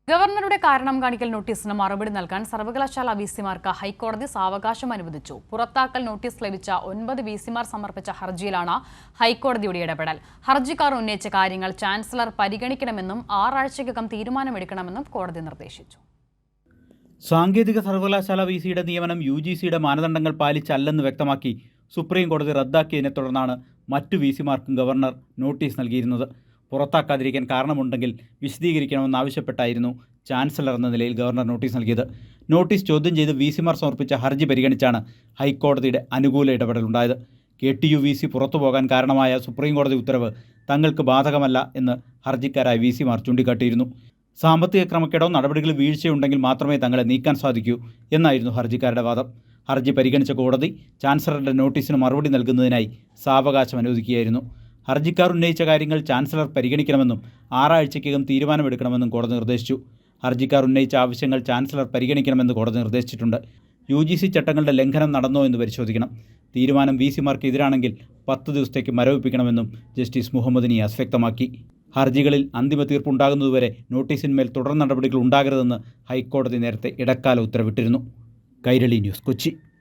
ഗവർണറുടെ കാരണം കാണിക്കൽ നോട്ടീസിന് മറുപടി നൽകാൻ സർവകലാശാല വിസിമാർക്ക് ഹൈക്കോടതി സാവകാശം അനുവദിച്ചു. പുറത്താക്കൽ നോട്ടീസ് ലഭിച്ച 9 വിസിമാർ സമർപ്പിച്ച ഹർജിയിലാണ് ഹൈക്കോടതിയുടെ ഇടപെടൽ. ഹർജിക്കാർ ഉന്നയിച്ച കാര്യങ്ങൾ ചാൻസലർ പരിഗണിക്കണമെന്നും 6 ആഴ്ചയ്ക്കകം തീരുമാനമെടുക്കണമെന്നും കോടതി നിർദ്ദേശിച്ചു. സാങ്കേതിക സർവകലാശാല വിസിയുടെ നിയമനം UGCയുടെ മാനദണ്ഡങ്ങൾ പാലിച്ചല്ലെന്ന് വ്യക്തമാക്കി സുപ്രീം കോടതി റദ്ദാക്കിയതിനെ തുടർന്നാണ് മറ്റു വിസിമാർക്കും ഗവർണർ നോട്ടീസ് നൽകിയിരുന്നത്. പുറത്താക്കാതിരിക്കാൻ കാരണമുണ്ടെങ്കിൽ വിശദീകരിക്കണമെന്നാവശ്യപ്പെട്ടായിരുന്നു ചാൻസലർ എന്ന നിലയിൽ ഗവർണർ നോട്ടീസ് നൽകിയത്. നോട്ടീസ് ചോദ്യം ചെയ്ത് വിസിമാർ സമർപ്പിച്ച ഹർജി പരിഗണിച്ചാണ് ഹൈക്കോടതിയുടെ അനുകൂല ഇടപെടലുണ്ടായത്. KTU വിസി പുറത്തുപോകാൻ കാരണമായ സുപ്രീം കോടതി ഉത്തരവ് തങ്ങൾക്ക് ബാധകമല്ല എന്ന് ഹർജിക്കാരായ വിസിമാർ ചൂണ്ടിക്കാട്ടിയിരുന്നു. സാമ്പത്തിക ക്രമക്കേടോ നടപടികളിൽ വീഴ്ചയുണ്ടെങ്കിൽ മാത്രമേ തങ്ങളെ നീക്കാൻ സാധിക്കൂ എന്നായിരുന്നു ഹർജിക്കാരുടെ വാദം. ഹർജി പരിഗണിച്ച കോടതി ചാൻസലറുടെ നോട്ടീസിന് മറുപടി നൽകുന്നതിനായി സാവകാശം അനുവദിക്കുകയായിരുന്നു. ഹർജിക്കാർ ഉന്നയിച്ച കാര്യങ്ങൾ ചാൻസലർ പരിഗണിക്കണമെന്നും 6 ആഴ്ചയ്ക്കകം തീരുമാനമെടുക്കണമെന്നും കോടതി നിർദ്ദേശിച്ചു. ഹർജിക്കാർ ഉന്നയിച്ച ആവശ്യങ്ങൾ ചാൻസലർ പരിഗണിക്കണമെന്ന് കോടതി നിർദ്ദേശിച്ചിട്ടുണ്ട്. UGC ചട്ടങ്ങളുടെ ലംഘനം നടന്നോ എന്ന് പരിശോധിക്കണം. തീരുമാനം വിസിമാർക്ക് എതിരാണെങ്കിൽ 10 ദിവസത്തേക്ക് മരവിപ്പിക്കണമെന്നും ജസ്റ്റിസ് മുഹമ്മദ് നിയാസ് വ്യക്തമാക്കി. ഹർജികളിൽ അന്തിമ തീർപ്പുണ്ടാകുന്നതുവരെ നോട്ടീസിന്മേൽ തുടർ നടപടികൾ ഉണ്ടാകരുതെന്ന് ഹൈക്കോടതി നേരത്തെ ഇടക്കാല ഉത്തരവിട്ടിരുന്നു. കൈരളി ന്യൂസ്, കൊച്ചി.